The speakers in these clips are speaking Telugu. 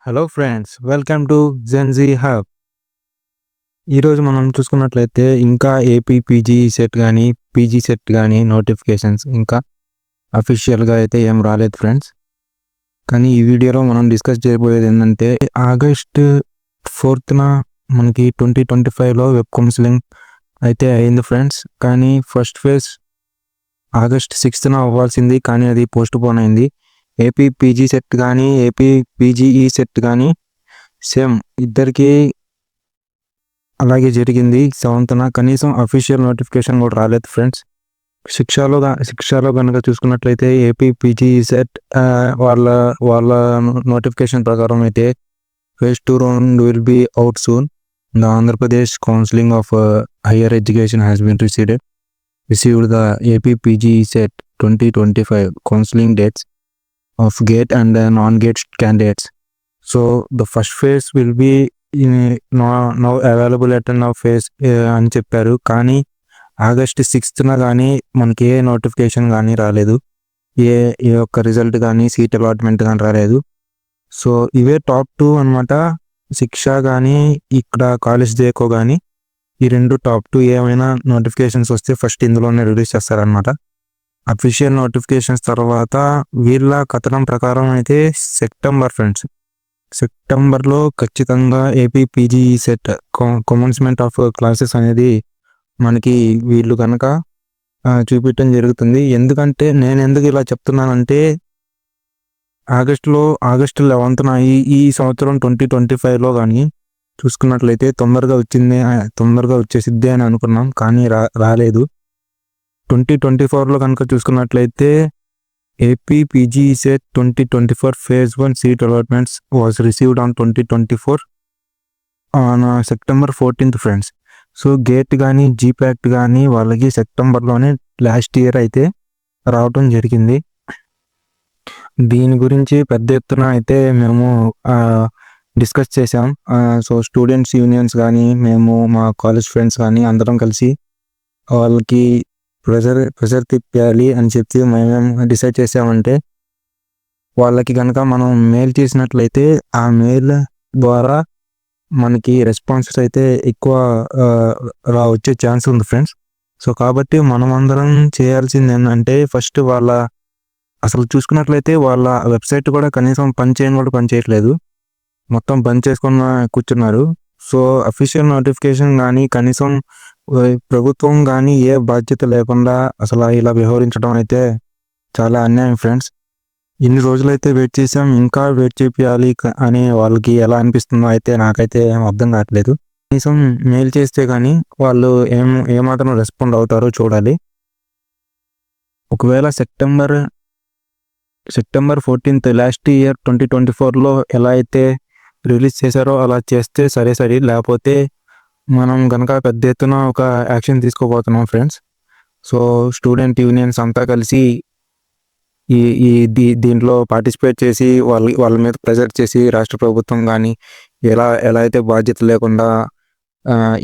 Hello friends, welcome to Gen Z hub. ఈరోజు మనం చూసుకున్నట్లయితే ఇంకా ఏపీ పీజీ సెట్ కానీ పీజీ సెట్ కానీ నోటిఫికేషన్స్ ఇంకా అఫీషియల్గా అయితే ఏం రాలేదు ఫ్రెండ్స్. కానీ ఈ వీడియోలో మనం డిస్కస్ చేయబోయేది ఏంటంటే ఆగస్ట్ 4న మనకి 2025లో వెబ్ కౌన్సిలింగ్ అయితే అయింది ఫ్రెండ్స్. కానీ ఫస్ట్ ఫేజ్ ఆగస్ట్ 6న అవ్వాల్సింది, కానీ అది పోస్ట్ పోన్ అయింది. ఏపీ పీజీ సెట్ కానీ ఏపీ పీజీఈ సెట్ కానీ సేమ్ ఇద్దరికి అలాగే జరిగింది 7న. కనీసం అఫీషియల్ నోటిఫికేషన్ కూడా రాలేదు ఫ్రెండ్స్. శిక్షాలో కనుక చూసుకున్నట్లయితే ఏపీ పీజీఈ సెట్ వాళ్ళ నోటిఫికేషన్ ప్రకారం అయితే phase 2 round will be out soon. The Andhra Pradesh counselling of higher education has been received the AP PGE set 2025 counseling dates of GATE and non-GATE candidates. So the first phase will be now available at now phase అని చెప్పారు. కానీ ఆగస్ట్ 6న కానీ మనకి ఏ నోటిఫికేషన్ కానీ రాలేదు, ఏ యొక్క రిజల్ట్ కానీ సీట్ అలాట్మెంట్ కానీ రాలేదు. సో ఇవే టాప్ 2 అనమాట. శిక్ష కానీ ఇక్కడ కాలేజ్ దేకో కానీ ఈ రెండు టాప్ 2. ఏమైనా నోటిఫికేషన్స్ వస్తే ఫస్ట్ ఇందులోనే రిలీజ్ చేస్తారనమాట. అఫీషియల్ నోటిఫికేషన్స్ తర్వాత వీళ్ళ కథనం ప్రకారం అయితే సెప్టెంబర్లో ఖచ్చితంగా AP PGE set commencement of classes అనేది మనకి వీళ్ళు కనుక చూపించడం జరుగుతుంది. ఎందుకంటే నేను ఎందుకు ఇలా చెప్తున్నానంటే ఆగస్టు 11న ఈ సంవత్సరం 2025లో కానీ చూసుకున్నట్లయితే తొందరగా వచ్చేసిద్ది అని అనుకున్నాం, కానీ రాలేదు. 2024లో కనుక చూసుకున్నట్లయితే AP PGE set 2024 phase 1 seat allotments was received on 2024 on September 14th friends. So gate కానీ జీపాక్ట్ కానీ వాళ్ళకి సెప్టెంబర్లోనే లాస్ట్ ఇయర్ అయితే రావటం జరిగింది. దీని గురించి పెద్ద ఎత్తున అయితే మేము డిస్కస్ చేసాం. సో స్టూడెంట్స్ యూనియన్స్ కానీ మేము మా కాలేజ్ ఫ్రెండ్స్ కానీ అందరం కలిసి వాళ్ళకి ప్రెజర్ తిప్పాలి అని చెప్పి మేము డిసైడ్ చేసామంటే వాళ్ళకి కనుక మనం మెయిల్ చేసినట్లయితే ఆ మెయిల్ ద్వారా మనకి రెస్పాన్సెస్ అయితే ఎక్కువ వచ్చే ఛాన్స్ ఉంది ఫ్రెండ్స్. సో కాబట్టి మనం అందరం చేయాల్సింది ఏంటంటే ఫస్ట్ అసలు చూసుకున్నట్లయితే వాళ్ళ వెబ్సైట్ కూడా కనీసం పని చేయట్లేదు, మొత్తం బంద్ చేసుకున్న కూర్చున్నారు. సో అఫీషియల్ నోటిఫికేషన్ కానీ కనీసం ప్రభుత్వం కానీ ఏ బాధ్యత లేకుండా అసలు ఇలా వ్యవహరించడం అయితే చాలా అన్యాయం ఫ్రెండ్స్. ఇన్ని రోజులైతే వెయిట్ చేసాం, ఇంకా వెయిట్ చేయాలి అని వాళ్ళకి ఎలా అనిపిస్తుందో అయితే నాకైతే ఏం అర్థం కావట్లేదు. కనీసం మెయిల్ చేస్తే కానీ వాళ్ళు ఏమాత్రం రెస్పాండ్ అవుతారో చూడాలి. ఒకవేళ సెప్టెంబర్ 14th లాస్ట్ ఇయర్ 2024లో ఎలా అయితే రిలీజ్ చేశారో అలా చేస్తే సరే, లేకపోతే మనం కనుక పెద్ద ఎత్తున ఒక యాక్షన్ తీసుకోబోతున్నాం ఫ్రెండ్స్. సో స్టూడెంట్ యూనియన్స్ అంతా కలిసి దీంట్లో పార్టిసిపేట్ చేసి వాళ్ళ మీద ప్రెజర్ చేసి రాష్ట్ర ప్రభుత్వం కానీ ఎలా అయితే బాధ్యత లేకుండా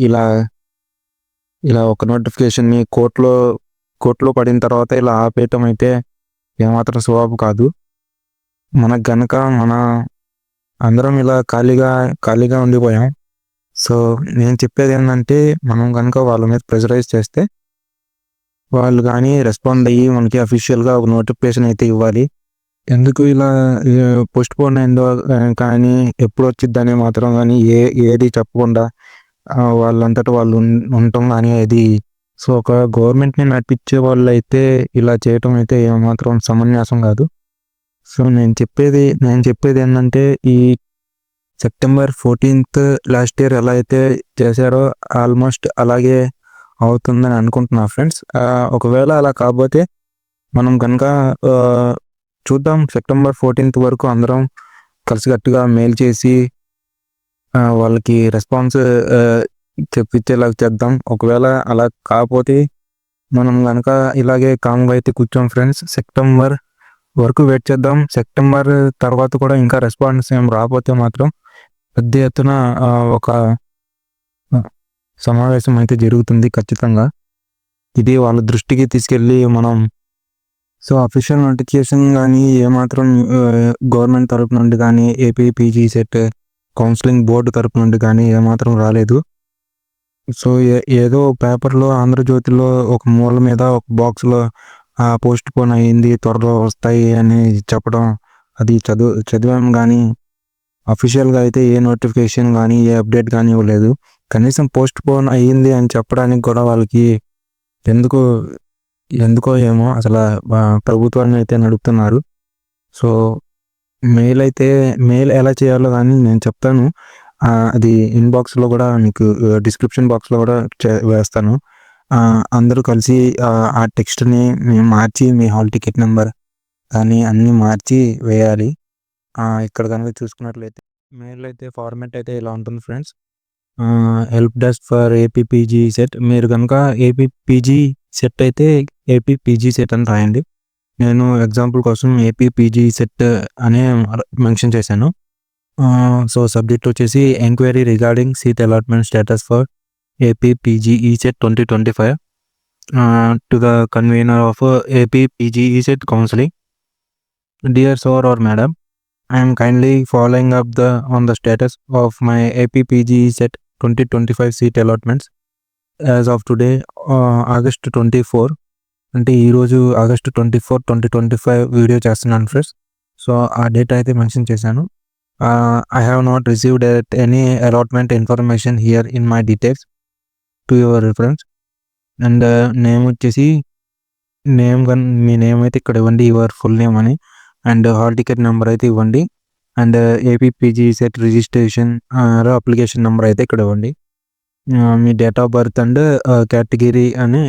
ఇలా ఒక నోటిఫికేషన్ని కోర్టులో పడిన తర్వాత ఇలా ఆపేయటం అయితే ఏమాత్రం స్వభావం కాదు. మనకు గనక అందరం ఇలా ఖాళీగా ఉండిపోయాం. సో నేను చెప్పేది ఏంటంటే మనం కనుక వాళ్ళ మీద ప్రెజరైజ్ చేస్తే వాళ్ళు కానీ రెస్పాండ్ అయ్యి మనకి అఫీషియల్గా ఒక నోటిఫికేషన్ అయితే ఇవ్వాలి. ఎందుకు ఇలా పోస్ట్ పోన్ అయిందో కానీ ఎప్పుడు వచ్చిద్దని మాత్రం కానీ ఏది చెప్పకుండా వాళ్ళంతటా వాళ్ళు ఉండటం కానీ అది. సో ఒక గవర్నమెంట్ని నడిపించే వాళ్ళు అయితే ఇలా చేయటం అయితే ఏమాత్రం సమంజసం కాదు. సో నేను చెప్పేది ఏంటంటే ఈ September 14th లాస్ట్ ఇయర్ ఎలా అయితే చేశారో ఆల్మోస్ట్ అలాగే అవుతుందని అనుకుంటున్నా ఫ్రెండ్స్. ఒకవేళ అలా కాకపోతే మనం కనుక చూద్దాం, September 14th వరకు అందరం కలిసికట్టుగా మెయిల్ చేసి వాళ్ళకి రెస్పాన్స్ చెప్పించేలాగా చేద్దాం. ఒకవేళ అలా కాకపోతే మనం కనుక ఇలాగే కామ్గా అయితే కూర్చోం ఫ్రెండ్స్. సెప్టెంబర్ వరకు వెయిట్ చేద్దాం. సెప్టెంబర్ తర్వాత కూడా ఇంకా రెస్పాన్స్ ఏం రాకపోతే మాత్రం పెద్ద ఎత్తున ఒక సమావేశం అయితే జరుగుతుంది ఖచ్చితంగా. ఇది వాళ్ళ దృష్టికి తీసుకెళ్ళి మనం సో, అఫీషియల్ నోటిఫికేషన్ గానీ ఏమాత్రం గవర్నమెంట్ తరపు నుండి గానీ, AP PG set counselling board తరపు నుండి గానీ ఏమాత్రం రాలేదు. సో, ఏదో పేపర్‌లో 'ఆంధ్రజ్యోతిలో' ఒక మూల మీద ఒక బాక్స్‌లో పోస్ట్‌పోన్ అయింది, త్వరలో వస్తాయి అని చెప్పడం అది చదివాము గానీ, అఫీషియల్‌గా అయితే ఏ నోటిఫికేషన్ గానీ, ఏ అప్డేట్ గానీ ఇవ్వలేదు. కనీసం పోస్ట్‌పోన్ అయ్యింది అని చెప్పడానికి కూడా వాళ్ళకి ఎందుకో ఎందుకో ఏమో అసల ప్రభుత్వాన్ని అయితే నడుపుతున్నారు. సో, మెయిల్ ఎలా చేయాలో గానీ నేను చెప్తాను. అది ఇన్‌బాక్స్‌లో గూడా మీకు డిస్క్రిప్షన్ బాక్స్‌లో గూడా వేస్తాను. అందరూ కలిసి ఆ టెక్స్ట్‌ని మార్చి మీ హాల్ టికెట్ నంబర్ కానీ అన్నీ మార్చి వేయాలి. ఇక్కడ గనుక చూసుకున్నట్లయితే మెయిల్ అయితే ఫార్మాట్ అయితే ఇలా ఉంటుంది friends. Help desk for AP PG CET. మీరు గనుక ఏపీ పీజీ సెట్ అయితే ఏపీ పీజీ సెట్ అని రాయండి. నేను ఎగ్జాంపుల్ కోసం ఏపీ పీజీ సెట్ అనే మెన్షన్ చేశాను. సో, సబ్జెక్ట్ వచ్చేసి enquiry regarding seat allotment status for AP PGE CET 2025 to the convener of AP PGE CET counselling. Dear sir or madam, I am kindly following up on the status of my AP PG set 2025 seat allotments as of today, August 24. అంటే ఈరోజు ఆగస్ట్ 24, 2025 వీడియో చేస్తున్నాను ఫ్రెండ్స్. సో, ఆ డేట్ అయితే మెన్షన్ చేశాను. I have not received any allotment information here in my details to your reference. And name వచ్చేసి మీ నేమ్ అయితే ఇక్కడ ఇవ్వండి, యువర్ ఫుల్ నేమ్ అని. అండ్ హాల్ టికెట్ నెంబర్ అయితే ఇవ్వండి. And AP PG CET registration application number అయితే ఇక్కడ ఇవ్వండి. మీ date of birth and category అని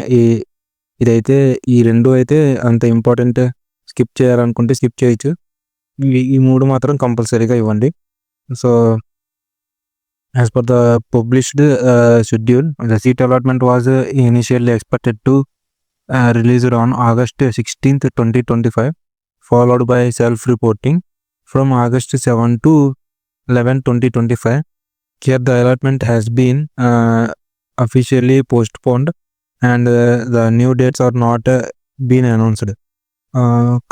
ఇదైతే ఈ 2 అయితే అంత ఇంపార్టెంట్, స్కిప్ చేయాలనుకుంటే స్కిప్ చేయొచ్చు. ఈ 3 మాత్రం కంపల్సరీగా ఇవ్వండి. So, as per the published schedule, the seat allotment was initially expected to released on August 16th, 2025, followed by self-reporting from August 7 to 11, 2025. Here the allotment has been officially postponed and the new dates are not been announced.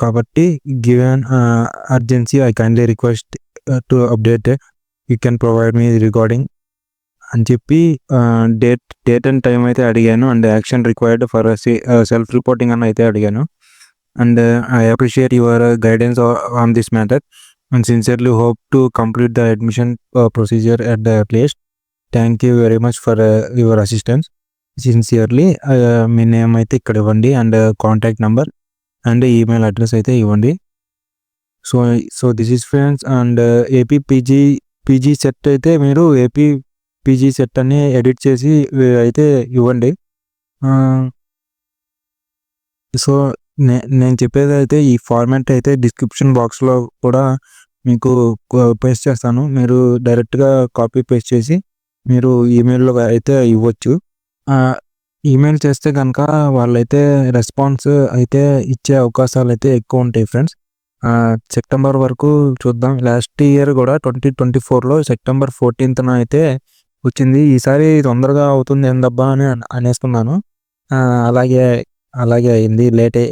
Kabatti, given urgency, I kindly request to update. You can provide me regarding అని చెప్పి డేట్ అండ్ టైం అయితే అడిగాను. And action required for self reporting అని అయితే అడిగాను. And I appreciate your guidance on this matter and sincerely hope to complete the admission procedure at the place. Thank you very much for your assistance. Sincerely me name అయితే ఇక్కడ ఇవ్వండి and contact number and email address అయితే ఇవ్వండి. So this is friends. And AP PG CET అయితే మీరు ఏపీ పీజీ సెట్ అని ఎడిట్ చేసి అయితే ఇవ్వండి. సో, నేను చెప్పేది అయితే ఈ ఫార్మాట్ అయితే డిస్క్రిప్షన్ బాక్స్‌లో కూడా మీకు పేస్ట్ చేస్తాను. మీరు డైరెక్ట్‌గా కాపీ పేస్ట్ చేసి మీరు ఈమెయిల్‌లో అయితే ఇవ్వచ్చు. ఈమెయిల్ చేస్తే కనుక వాళ్ళైతే రెస్పాన్స్ అయితే ఇచ్చే అవకాశాలు అయితే ఎక్కువ ఉంటాయి ఫ్రెండ్స్. సెప్టెంబర్ వరకు చూద్దాం. లాస్ట్ ఇయర్ కూడా 2024లో సెప్టెంబర్ 14న అయితే వచ్చింది. ఈసారి తొందరగా అవుతుంది ఏందబ్బా అని అనేసుకున్నాను. అలాగే అయింది.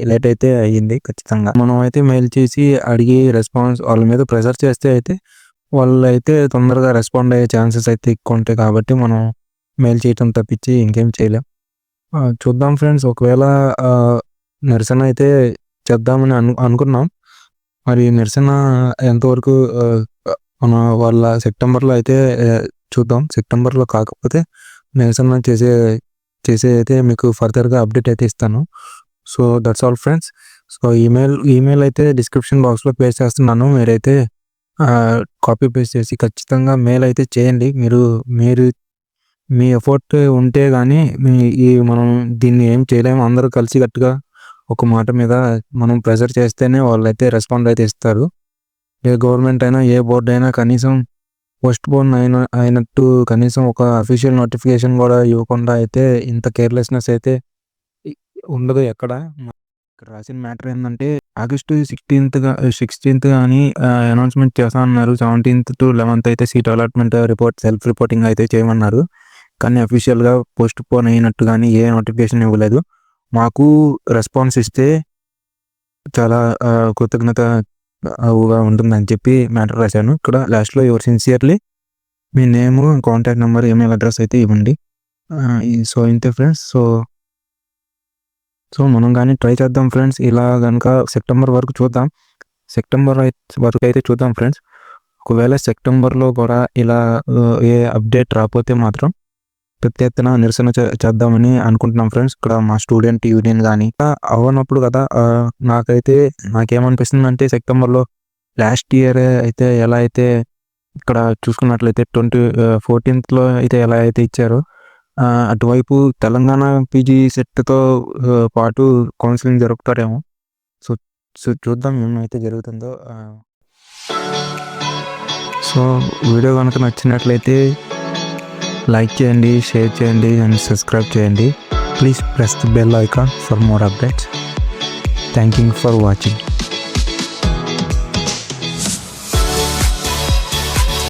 లేట్ అయితే అయ్యింది ఖచ్చితంగా. మనం అయితే మెయిల్ చేసి అడిగి రెస్పాన్స్ వాళ్ళ మీద ప్రెషర్ చేస్తే అయితే వాళ్ళైతే తొందరగా రెస్పాండ్ అయ్యే ఛాన్సెస్ అయితే ఎక్కువ ఉంటాయి. కాబట్టి మనం మెయిల్ చేయటం తప్పించి ఇంకేం చేయలేం. చూద్దాం ఫ్రెండ్స్. ఒకవేళ నిరసన అయితే చేద్దామని అనుకున్నాం. మరి నిరసన ఎంతవరకు మన వాళ్ళ సెప్టెంబర్లో అయితే చూద్దాం. సెప్టెంబర్లో కాకపోతే నిరసన చేసే అయితే మీకు ఫర్దర్గా అప్డేట్ అయితే ఇస్తాను. So, that's all friends. So, email అయితే డిస్క్రిప్షన్ బాక్స్లో పేస్ట్ చేస్తున్నాను. మీరైతే కాపీ పేస్ట్ చేసి ఖచ్చితంగా మెయిల్ అయితే చేయండి. మీరు మీ ఎఫర్ట్ ఉంటే కానీ మనం దీన్ని ఏం చేయలేము. అందరూ కలిసి గట్టిగా ఒక మాట మీద మనం ప్రెషర్ చేస్తేనే వాళ్ళైతే రెస్పాండ్ అయితే ఇస్తారు. ఏ గవర్నమెంట్ అయినా ఏ బోర్డు అయినా కనీసం పోస్ట్పోన్ అయినట్టు కనీసం ఒక అఫీషియల్ నోటిఫికేషన్ కూడా ఇవ్వకుండా అయితే ఇంత కేర్లెస్నెస్ అయితే ఉండదు ఎక్కడ. ఇక్కడ రాసిన మ్యాటర్ ఏంటంటే ఆగస్టు 16th అని అనౌన్స్మెంట్ చేస్తామన్నారు. 17th to 11th అయితే సీట్ అలాట్మెంట్ సెల్ఫ్ రిపోర్టింగ్ అయితే చేయమన్నారు. కానీ అఫీషియల్గా పోస్ట్పోన్ అయినట్టు కానీ ఏ నోటిఫికేషన్ ఇవ్వలేదు. మాకు రెస్పాన్స్ ఇస్తే చాలా కృతజ్ఞత ఉంటుందని చెప్పి మ్యాటర్ రాశాను. ఇక్కడ లాస్ట్‌లో your sincerely me name, contact number, email address అయితే ఇవ్వండి. సో ఇంతే ఫ్రెండ్స్. సో మనం కానీ ట్రై చేద్దాం ఫ్రెండ్స్. ఇలా గనుక సెప్టెంబర్ వరకు చూద్దాం. సెప్టెంబర్ వరకు అయితే చూద్దాం ఫ్రెండ్స్. ఒకవేళ సెప్టెంబర్‌లో కూడా ఇలా ఏ అప్డేట్ రాకపోతే మాత్రం పెద్ద ఎత్తున నిరసన చేద్దామని అనుకుంటున్నాం ఫ్రెండ్స్. ఇక్కడ మా స్టూడెంట్ యూనియన్ కానీ అవ్వనప్పుడు కదా నాకేమనిపిస్తుందంటే సెప్టెంబర్లో లాస్ట్ ఇయర్ అయితే ఎలా అయితే ఇక్కడ చూసుకున్నట్లయితే 14th అయితే ఎలా అయితే ఇచ్చారో అటువైపు తెలంగాణ పీజీ సెట్‌తో పాటు కౌన్సిలింగ్ జరుపుతారేమో. సో చూద్దాం ఏమైతే జరుగుతుందో. సో వీడియో కనుక నచ్చినట్లయితే లైక్ చేయండి, షేర్ చేయండి అండ్ సబ్స్క్రైబ్ చేయండి. Please press the bell icon for more updates. Thank you for watching.